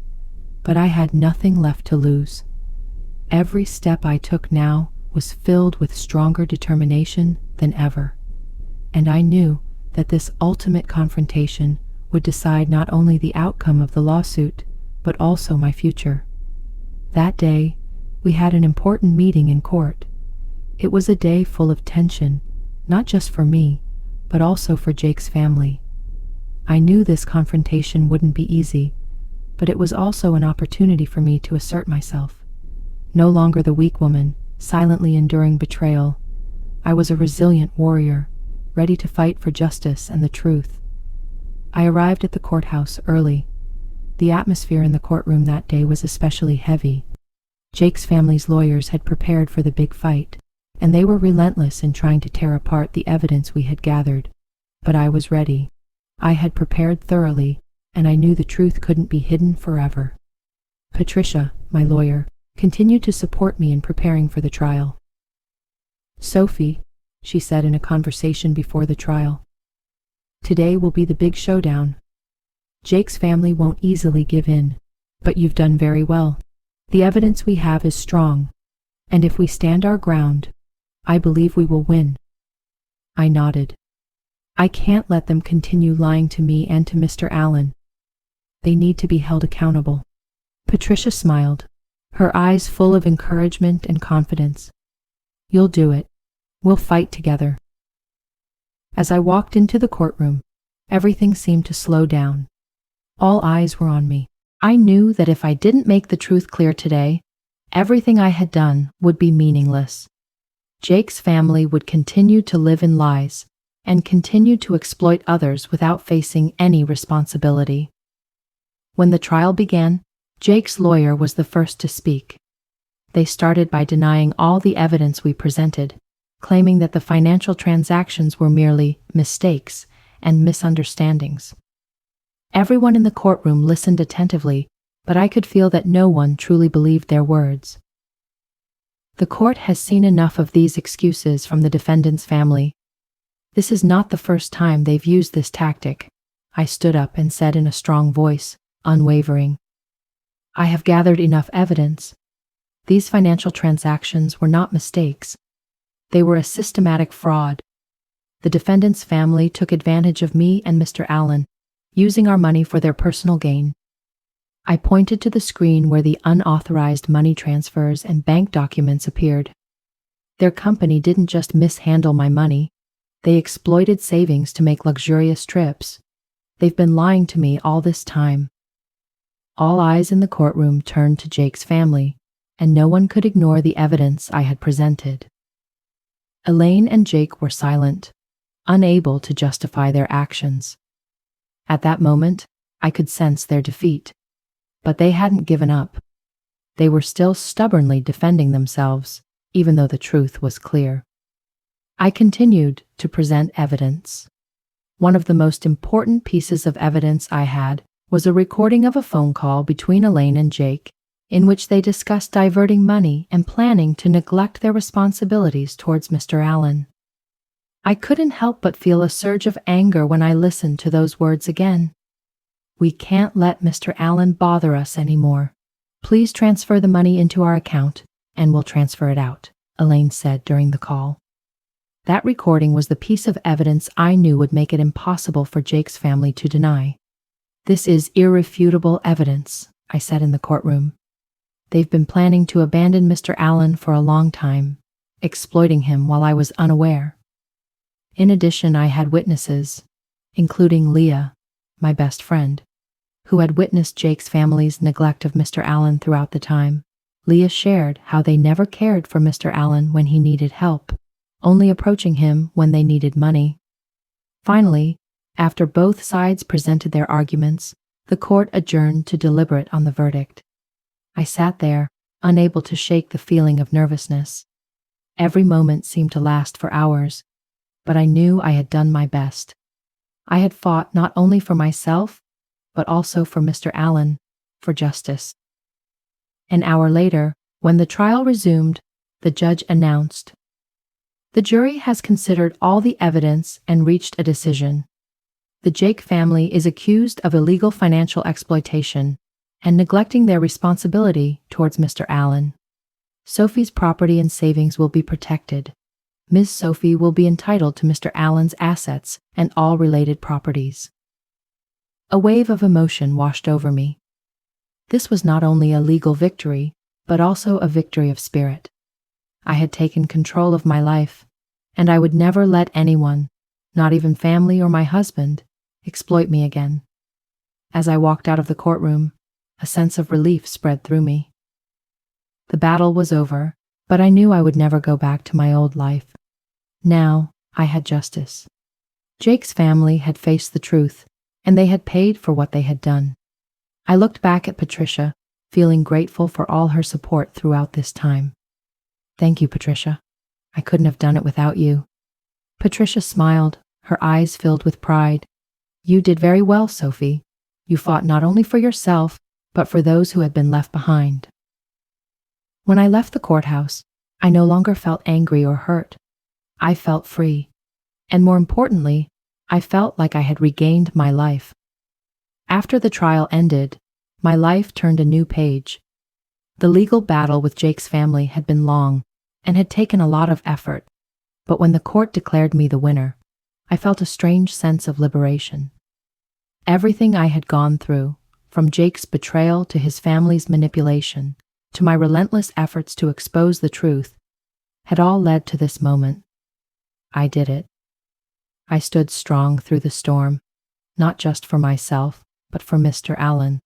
but I had nothing left to lose. Every step I took now was filled with stronger determination than ever, and I knew that this ultimate confrontation would decide not only the outcome of the lawsuit, but also my future. That day, we had an important meeting in court. It was a day full of tension, not just for me, but also for Jake's family. I knew this confrontation wouldn't be easy, but it was also an opportunity for me to assert myself. No longer the weak woman, silently enduring betrayal. I was a resilient warrior, ready to fight for justice and the truth. I arrived at the courthouse early. The atmosphere in the courtroom that day was especially heavy. Jake's family's lawyers had prepared for the big fight, and they were relentless in trying to tear apart the evidence we had gathered. But I was ready. I had prepared thoroughly, and I knew the truth couldn't be hidden forever. Patricia, my lawyer, continued to support me in preparing for the trial. Sophie, she said in a conversation before the trial, today will be the big showdown. Jake's family won't easily give in, but you've done very well. The evidence we have is strong, and if we stand our ground, I believe we will win. I nodded. I can't let them continue lying to me and to Mr. Allen. They need to be held accountable. Patricia smiled, her eyes full of encouragement and confidence. You'll do it. We'll fight together. As I walked into the courtroom, everything seemed to slow down. All eyes were on me. I knew that if I didn't make the truth clear today, everything I had done would be meaningless. Jake's family would continue to live in lies and continue to exploit others without facing any responsibility. When the trial began, Jake's lawyer was the first to speak. They started by denying all the evidence we presented, claiming that the financial transactions were merely mistakes and misunderstandings. Everyone in the courtroom listened attentively, but I could feel that no one truly believed their words. The court has seen enough of these excuses from the defendant's family. This is not the first time they've used this tactic. I stood up and said in a strong voice, unwavering, I have gathered enough evidence. These financial transactions were not mistakes. They were a systematic fraud. The defendant's family took advantage of me and Mr. Allen, using our money for their personal gain. I pointed to the screen where the unauthorized money transfers and bank documents appeared. Their company didn't just mishandle my money, they exploited savings to make luxurious trips. They've been lying to me all this time. All eyes in the courtroom turned to Jake's family, and no one could ignore the evidence I had presented. Elaine and Jake were silent, unable to justify their actions. At that moment, I could sense their defeat. But they hadn't given up. They were still stubbornly defending themselves, even though the truth was clear. I continued to present evidence. One of the most important pieces of evidence I had was a recording of a phone call between Elaine and Jake, in which they discussed diverting money and planning to neglect their responsibilities towards Mr. Allen. I couldn't help but feel a surge of anger when I listened to those words again. We can't let Mr. Allen bother us anymore. Please transfer the money into our account, and we'll transfer it out, Elaine said during the call. That recording was the piece of evidence I knew would make it impossible for Jake's family to deny. This is irrefutable evidence, I said in the courtroom. They've been planning to abandon Mr. Allen for a long time, exploiting him while I was unaware. In addition, I had witnesses, including Leah, my best friend, who had witnessed Jake's family's neglect of Mr. Allen throughout the time. Leah shared how they never cared for Mr. Allen when he needed help, only approaching him when they needed money. Finally, after both sides presented their arguments, the court adjourned to deliberate on the verdict. I sat there, unable to shake the feeling of nervousness. Every moment seemed to last for hours, but I knew I had done my best. I had fought not only for myself, but also for Mr. Allen, for justice. An hour later, when the trial resumed, the judge announced, "The jury has considered all the evidence and reached a decision. The Jake family is accused of illegal financial exploitation and neglecting their responsibility towards Mr. Allen. Sophie's property and savings will be protected. Ms. Sophie will be entitled to Mr. Allen's assets and all related properties." A wave of emotion washed over me. This was not only a legal victory, but also a victory of spirit. I had taken control of my life, and I would never let anyone, not even family or my husband, exploit me again. As I walked out of the courtroom, a sense of relief spread through me. The battle was over, but I knew I would never go back to my old life. Now, I had justice. Jake's family had faced the truth, and they had paid for what they had done. I looked back at Patricia, feeling grateful for all her support throughout this time. "Thank you, Patricia. I couldn't have done it without you." Patricia smiled, her eyes filled with pride. "You did very well, Sophie. You fought not only for yourself, but for those who had been left behind." When I left the courthouse, I no longer felt angry or hurt. I felt free. And more importantly, I felt like I had regained my life. After the trial ended, my life turned a new page. The legal battle with Jake's family had been long and had taken a lot of effort, but when the court declared me the winner, I felt a strange sense of liberation. Everything I had gone through, from Jake's betrayal to his family's manipulation, to my relentless efforts to expose the truth, had all led to this moment. I did it. I stood strong through the storm, not just for myself, but for Mr. Allen,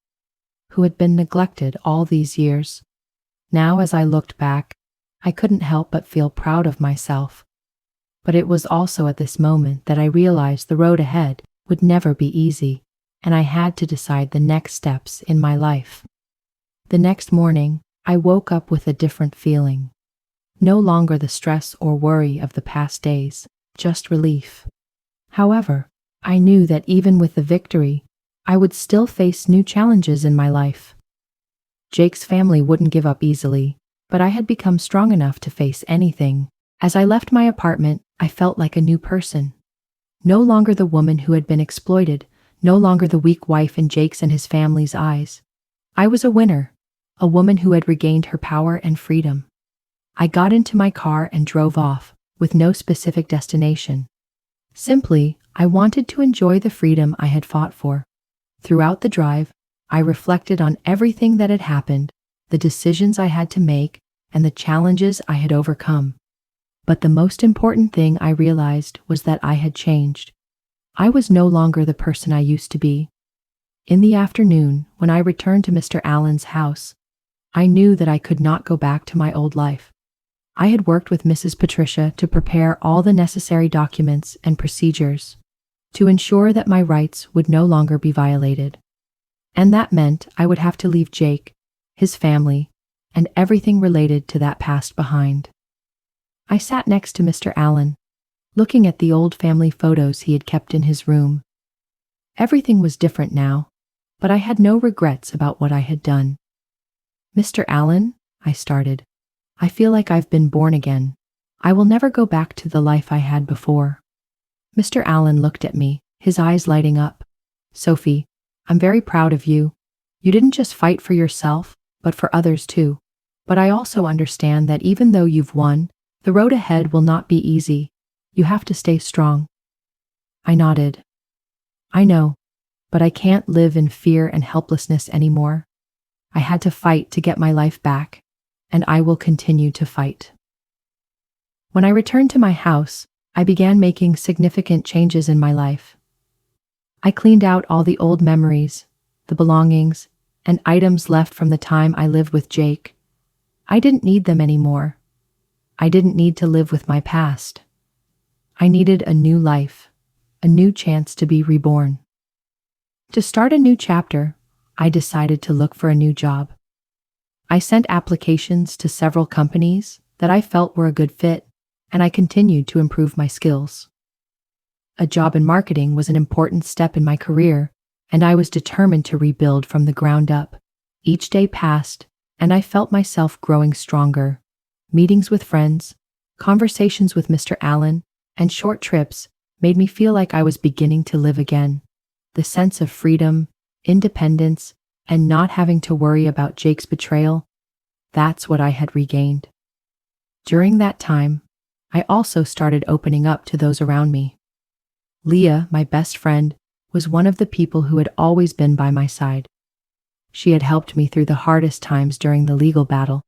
who had been neglected all these years. Now, as I looked back, I couldn't help but feel proud of myself. But it was also at this moment that I realized the road ahead would never be easy, and I had to decide the next steps in my life. The next morning, I woke up with a different feeling. No longer the stress or worry of the past days, just relief. However, I knew that even with the victory, I would still face new challenges in my life. Jake's family wouldn't give up easily, but I had become strong enough to face anything. As I left my apartment, I felt like a new person. No longer the woman who had been exploited, no longer the weak wife in Jake's and his family's eyes. I was a winner, a woman who had regained her power and freedom. I got into my car and drove off, with no specific destination. Simply, I wanted to enjoy the freedom I had fought for. Throughout the drive, I reflected on everything that had happened, the decisions I had to make, and the challenges I had overcome. But the most important thing I realized was that I had changed. I was no longer the person I used to be. In the afternoon, when I returned to Mr. Allen's house, I knew that I could not go back to my old life. I had worked with Mrs. Patricia to prepare all the necessary documents and procedures to ensure that my rights would no longer be violated. And that meant I would have to leave Jake, his family, and everything related to that past behind. I sat next to Mr. Allen, looking at the old family photos he had kept in his room. Everything was different now, but I had no regrets about what I had done. "Mr. Allen," I started, "I feel like I've been born again. I will never go back to the life I had before." Mr. Allen looked at me, his eyes lighting up. "Sophie, I'm very proud of you. You didn't just fight for yourself, but for others too. But I also understand that even though you've won, the road ahead will not be easy. You have to stay strong." I nodded. "I know, but I can't live in fear and helplessness anymore. I had to fight to get my life back, and I will continue to fight." When I returned to my house, I began making significant changes in my life. I cleaned out all the old memories, the belongings, and items left from the time I lived with Jake. I didn't need them anymore. I didn't need to live with my past. I needed a new life, a new chance to be reborn. To start a new chapter, I decided to look for a new job. I sent applications to several companies that I felt were a good fit, and I continued to improve my skills. A job in marketing was an important step in my career, and I was determined to rebuild from the ground up. Each day passed, and I felt myself growing stronger. Meetings with friends, conversations with Mr. Allen, and short trips made me feel like I was beginning to live again. The sense of freedom, independence, and not having to worry about Jake's betrayal, that's what I had regained. During that time, I also started opening up to those around me. Leah, my best friend, was one of the people who had always been by my side. She had helped me through the hardest times during the legal battle,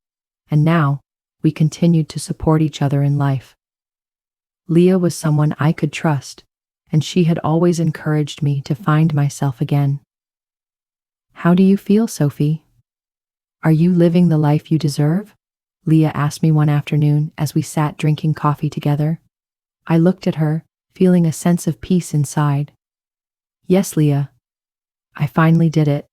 and now we continued to support each other in life. Leah was someone I could trust, and she had always encouraged me to find myself again. "How do you feel, Sophie? Are you living the life you deserve?" Leah asked me one afternoon as we sat drinking coffee together. I looked at her, feeling a sense of peace inside. "Yes, Leah. I finally did it.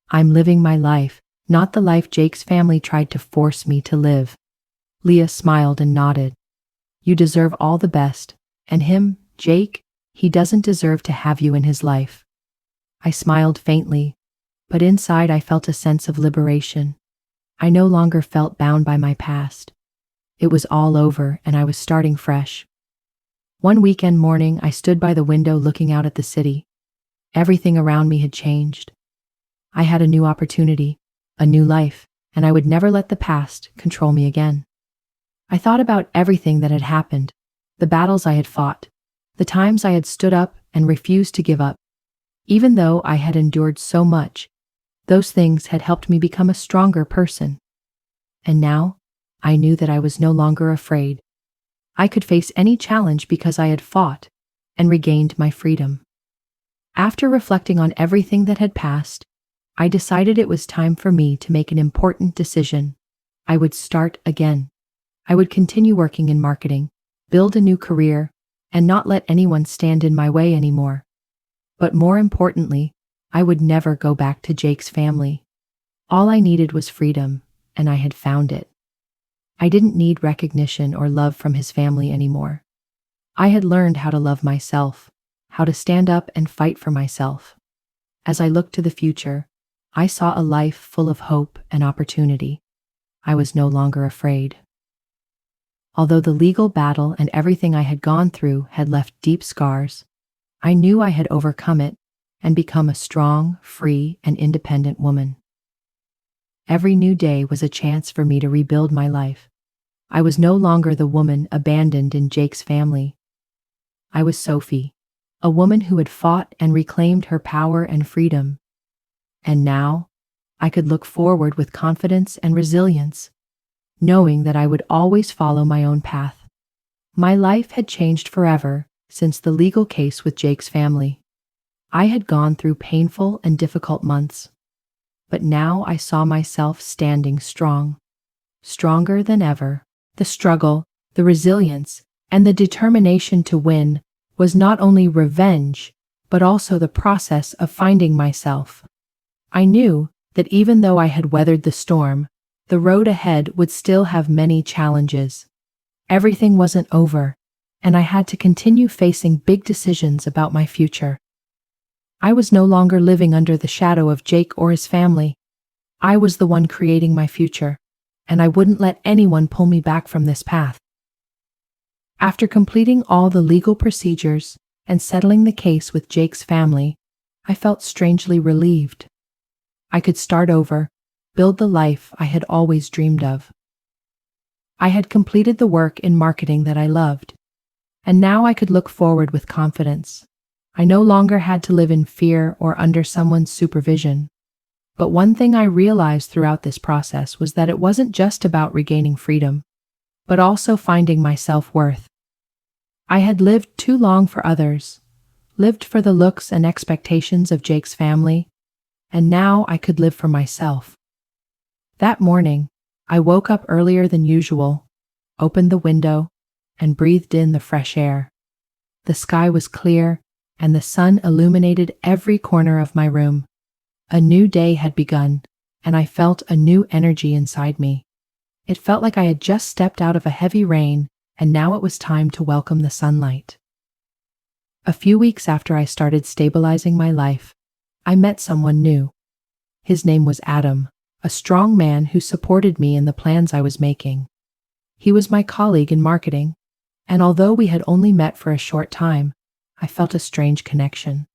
I'm living my life, not the life Jake's family tried to force me to live." Leah smiled and nodded. "You deserve all the best, and him, Jake, he doesn't deserve to have you in his life." I smiled faintly, but inside I felt a sense of liberation. I no longer felt bound by my past. It was all over, and I was starting fresh. One weekend morning, I stood by the window looking out at the city. Everything around me had changed. I had a new opportunity, a new life, and I would never let the past control me again. I thought about everything that had happened, the battles I had fought, the times I had stood up and refused to give up. Even though I had endured so much, those things had helped me become a stronger person. And now, I knew that I was no longer afraid. I could face any challenge because I had fought and regained my freedom. After reflecting on everything that had passed, I decided it was time for me to make an important decision. I would start again. I would continue working in marketing, build a new career, and not let anyone stand in my way anymore. But more importantly, I would never go back to Jake's family. All I needed was freedom, and I had found it. I didn't need recognition or love from his family anymore. I had learned how to love myself, how to stand up and fight for myself. As I looked to the future, I saw a life full of hope and opportunity. I was no longer afraid. Although the legal battle and everything I had gone through had left deep scars, I knew I had overcome it and become a strong, free, and independent woman. Every new day was a chance for me to rebuild my life. I was no longer the woman abandoned in Jake's family. I was Sophie, a woman who had fought and reclaimed her power and freedom. And now, I could look forward with confidence and resilience, knowing that I would always follow my own path. My life had changed forever since the legal case with Jake's family. I had gone through painful and difficult months, but now I saw myself standing strong, stronger than ever. The struggle, the resilience, and the determination to win was not only revenge, but also the process of finding myself. I knew that even though I had weathered the storm, the road ahead would still have many challenges. Everything wasn't over, and I had to continue facing big decisions about my future. I was no longer living under the shadow of Jake or his family. I was the one creating my future, and I wouldn't let anyone pull me back from this path. After completing all the legal procedures and settling the case with Jake's family, I felt strangely relieved. I could start over, build the life I had always dreamed of. I had completed the work in marketing that I loved, and now I could look forward with confidence. I no longer had to live in fear or under someone's supervision. But one thing I realized throughout this process was that it wasn't just about regaining freedom, but also finding my self-worth. I had lived too long for others, lived for the looks and expectations of Jake's family, and now I could live for myself. That morning, I woke up earlier than usual, opened the window, and breathed in the fresh air. The sky was clear, and the sun illuminated every corner of my room. A new day had begun, and I felt a new energy inside me. It felt like I had just stepped out of a heavy rain, and now it was time to welcome the sunlight. A few weeks after I started stabilizing my life, I met someone new. His name was Adam, a strong man who supported me in the plans I was making. He was my colleague in marketing, and although we had only met for a short time, I felt a strange connection.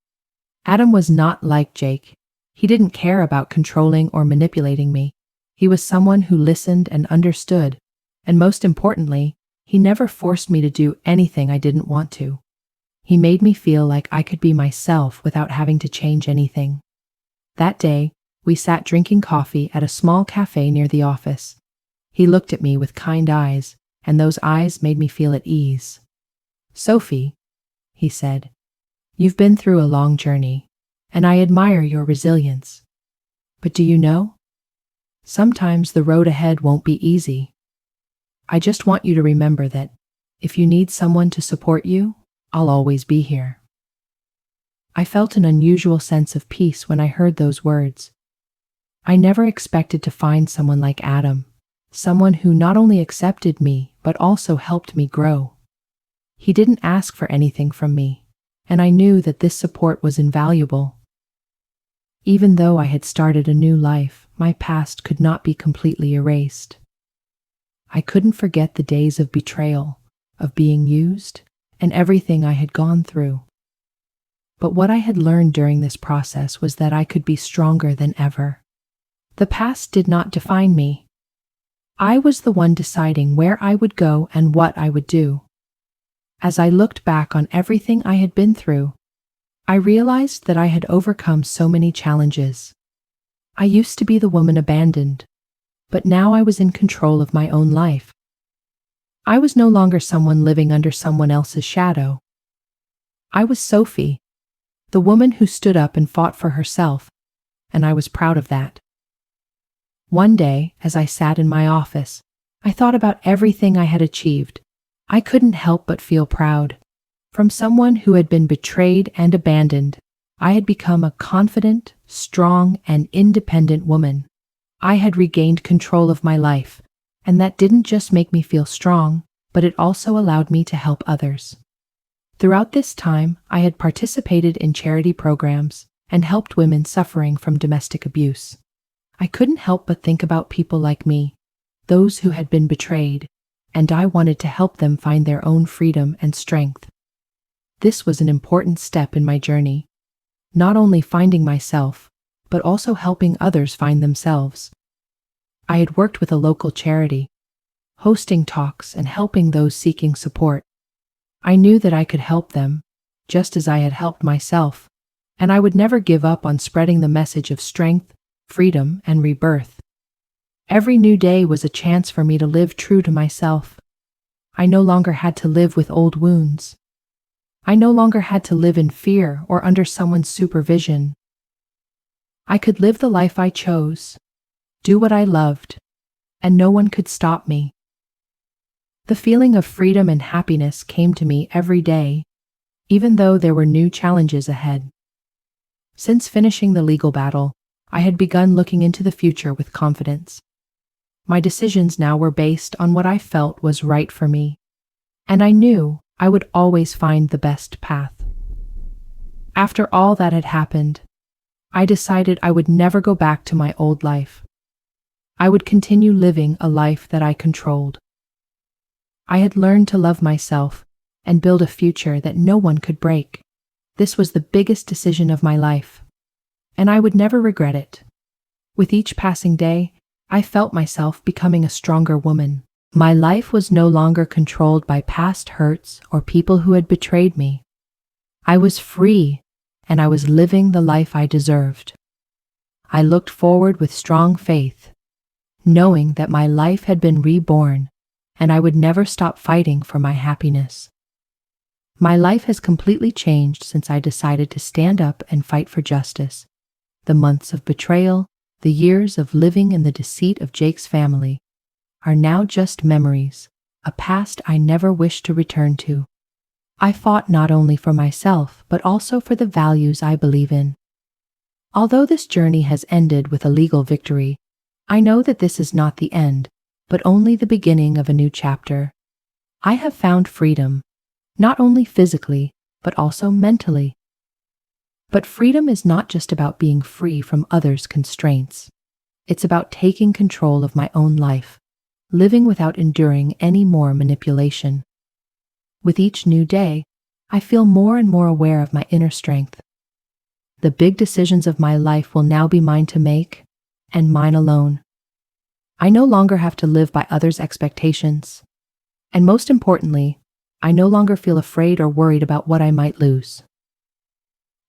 Adam was not like Jake. He didn't care about controlling or manipulating me. He was someone who listened and understood, and most importantly, he never forced me to do anything I didn't want to. He made me feel like I could be myself without having to change anything. That day, we sat drinking coffee at a small cafe near the office. He looked at me with kind eyes, and those eyes made me feel at ease. "Sophie," he said, "you've been through a long journey, and I admire your resilience. But do you know? Sometimes the road ahead won't be easy. I just want you to remember that if you need someone to support you, I'll always be here." I felt an unusual sense of peace when I heard those words. I never expected to find someone like Adam, someone who not only accepted me, but also helped me grow. He didn't ask for anything from me, and I knew that this support was invaluable. Even though I had started a new life, my past could not be completely erased. I couldn't forget the days of betrayal, of being used, and everything I had gone through. But what I had learned during this process was that I could be stronger than ever. The past did not define me. I was the one deciding where I would go and what I would do. As I looked back on everything I had been through, I realized that I had overcome so many challenges. I used to be the woman abandoned, but now I was in control of my own life. I was no longer someone living under someone else's shadow. I was Sophie, the woman who stood up and fought for herself, and I was proud of that. One day, as I sat in my office, I thought about everything I had achieved. I couldn't help but feel proud. From someone who had been betrayed and abandoned, I had become a confident, strong, and independent woman. I had regained control of my life, and that didn't just make me feel strong, but it also allowed me to help others. Throughout this time, I had participated in charity programs and helped women suffering from domestic abuse. I couldn't help but think about people like me, those who had been betrayed, and I wanted to help them find their own freedom and strength. This was an important step in my journey, not only finding myself, but also helping others find themselves. I had worked with a local charity, hosting talks and helping those seeking support. I knew that I could help them, just as I had helped myself, and I would never give up on spreading the message of strength, freedom, and rebirth. Every new day was a chance for me to live true to myself. I no longer had to live with old wounds. I no longer had to live in fear or under someone's supervision. I could live the life I chose, do what I loved, and no one could stop me. The feeling of freedom and happiness came to me every day, even though there were new challenges ahead. Since finishing the legal battle, I had begun looking into the future with confidence. My decisions now were based on what I felt was right for me, and I knew I would always find the best path. After all that had happened, I decided I would never go back to my old life. I would continue living a life that I controlled. I had learned to love myself and build a future that no one could break. This was the biggest decision of my life, and I would never regret it. With each passing day, I felt myself becoming a stronger woman. My life was no longer controlled by past hurts or people who had betrayed me. I was free, and I was living the life I deserved. I looked forward with strong faith, knowing that my life had been reborn, and I would never stop fighting for my happiness. My life has completely changed since I decided to stand up and fight for justice. The months of betrayal, the years of living in the deceit of Jake's family, are now just memories, a past I never wish to return to. I fought not only for myself, but also for the values I believe in. Although this journey has ended with a legal victory, I know that this is not the end, but only the beginning of a new chapter. I have found freedom, not only physically, but also mentally. But freedom is not just about being free from others' constraints. It's about taking control of my own life, living without enduring any more manipulation. With each new day, I feel more and more aware of my inner strength. The big decisions of my life will now be mine to make, and mine alone. I no longer have to live by others' expectations. And most importantly, I no longer feel afraid or worried about what I might lose.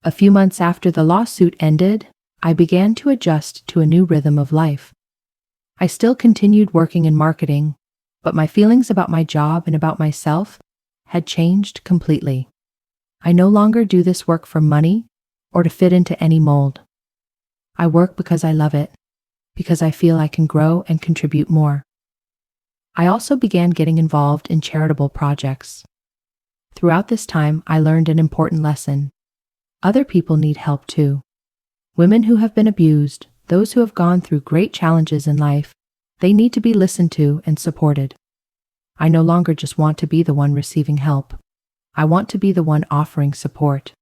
A few months after the lawsuit ended, I began to adjust to a new rhythm of life. I still continued working in marketing, but my feelings about my job and about myself had changed completely. I no longer do this work for money or to fit into any mold. I work because I love it, because I feel I can grow and contribute more. I also began getting involved in charitable projects. Throughout this time, I learned an important lesson. Other people need help too. Women who have been abused, those who have gone through great challenges in life, they need to be listened to and supported. I no longer just want to be the one receiving help. I want to be the one offering support.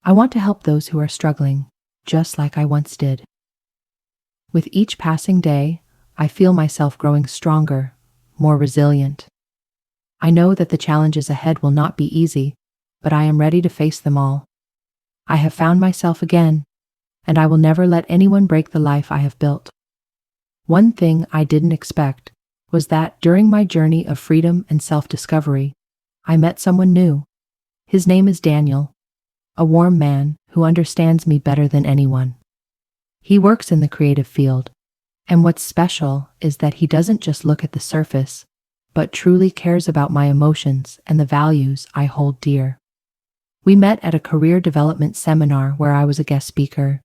I want to help those who are struggling, just like I once did. With each passing day, I feel myself growing stronger, more resilient. I know that the challenges ahead will not be easy, but I am ready to face them all. I have found myself again, and I will never let anyone break the life I have built. One thing I didn't expect was that during my journey of freedom and self-discovery, I met someone new. His name is Daniel, a warm man who understands me better than anyone. He works in the creative field, and what's special is that he doesn't just look at the surface, but truly cares about my emotions and the values I hold dear. We met at a career development seminar where I was a guest speaker.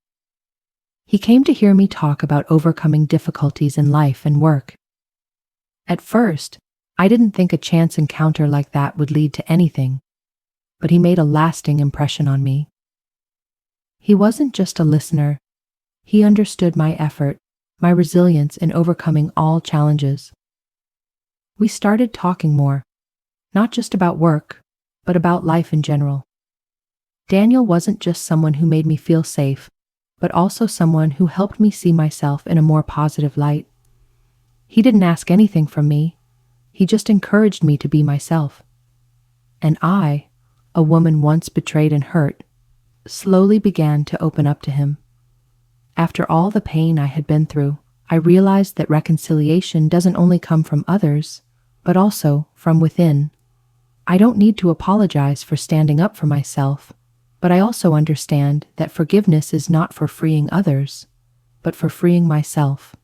He came to hear me talk about overcoming difficulties in life and work. At first, I didn't think a chance encounter like that would lead to anything, but he made a lasting impression on me. He wasn't just a listener, he understood my effort, my resilience in overcoming all challenges. We started talking more, not just about work, but about life in general. Daniel wasn't just someone who made me feel safe, but also someone who helped me see myself in a more positive light. He didn't ask anything from me, he just encouraged me to be myself. And I, a woman once betrayed and hurt, slowly began to open up to him. After all the pain I had been through, I realized that reconciliation doesn't only come from others, but also from within. I don't need to apologize for standing up for myself, but I also understand that forgiveness is not for freeing others, but for freeing myself.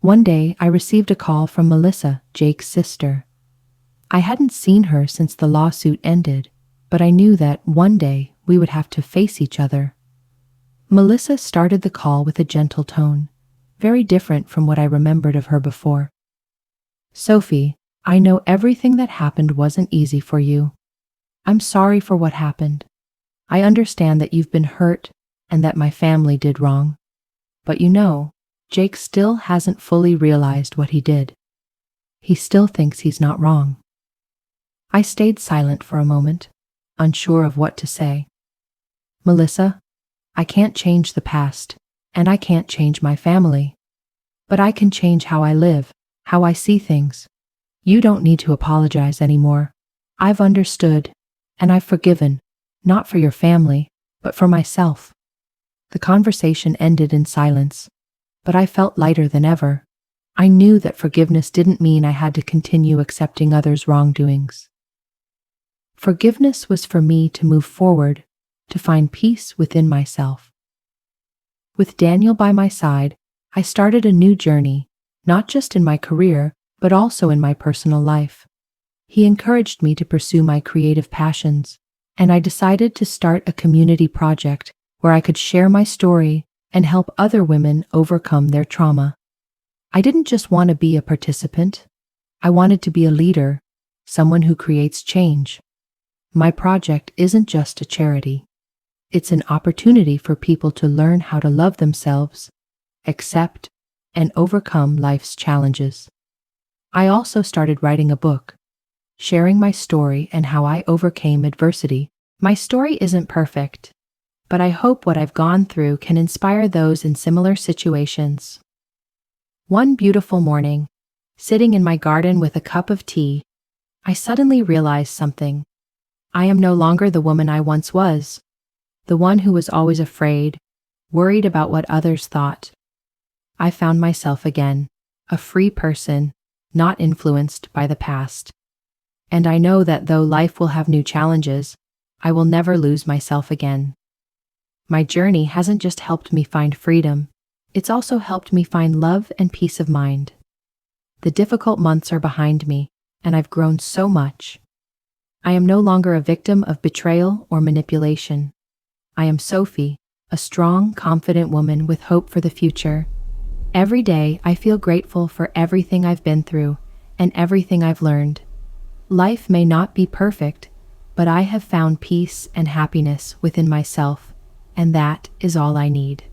One day, I received a call from Melissa, Jake's sister. I hadn't seen her since the lawsuit ended, but I knew that one day we would have to face each other. Melissa started the call with a gentle tone, very different from what I remembered of her before. "Sophie, I know everything that happened wasn't easy for you. I'm sorry for what happened. I understand that you've been hurt and that my family did wrong. But you know, Jake still hasn't fully realized what he did. He still thinks he's not wrong." I stayed silent for a moment, unsure of what to say. "Melissa, I can't change the past, and I can't change my family. But I can change how I live, how I see things. You don't need to apologize anymore. I've understood, and I've forgiven, not for your family, but for myself." The conversation ended in silence, but I felt lighter than ever. I knew that forgiveness didn't mean I had to continue accepting others' wrongdoings. Forgiveness was for me to move forward, to find peace within myself. With Daniel by my side, I started a new journey, not just in my career, but also in my personal life. He encouraged me to pursue my creative passions, and I decided to start a community project where I could share my story and help other women overcome their trauma. I didn't just want to be a participant. I wanted to be a leader, someone who creates change. My project isn't just a charity. It's an opportunity for people to learn how to love themselves, accept, and overcome life's challenges. I also started writing a book, sharing my story and how I overcame adversity. My story isn't perfect, but I hope what I've gone through can inspire those in similar situations. One beautiful morning, sitting in my garden with a cup of tea, I suddenly realized something. I am no longer the woman I once was, the one who was always afraid, worried about what others thought. I found myself again, a free person, not influenced by the past. And I know that though life will have new challenges, I will never lose myself again. My journey hasn't just helped me find freedom, it's also helped me find love and peace of mind. The difficult months are behind me, and I've grown so much. I am no longer a victim of betrayal or manipulation. I am Sophie, a strong, confident woman with hope for the future. Every day, I feel grateful for everything I've been through and everything I've learned. Life may not be perfect, but I have found peace and happiness within myself, and that is all I need.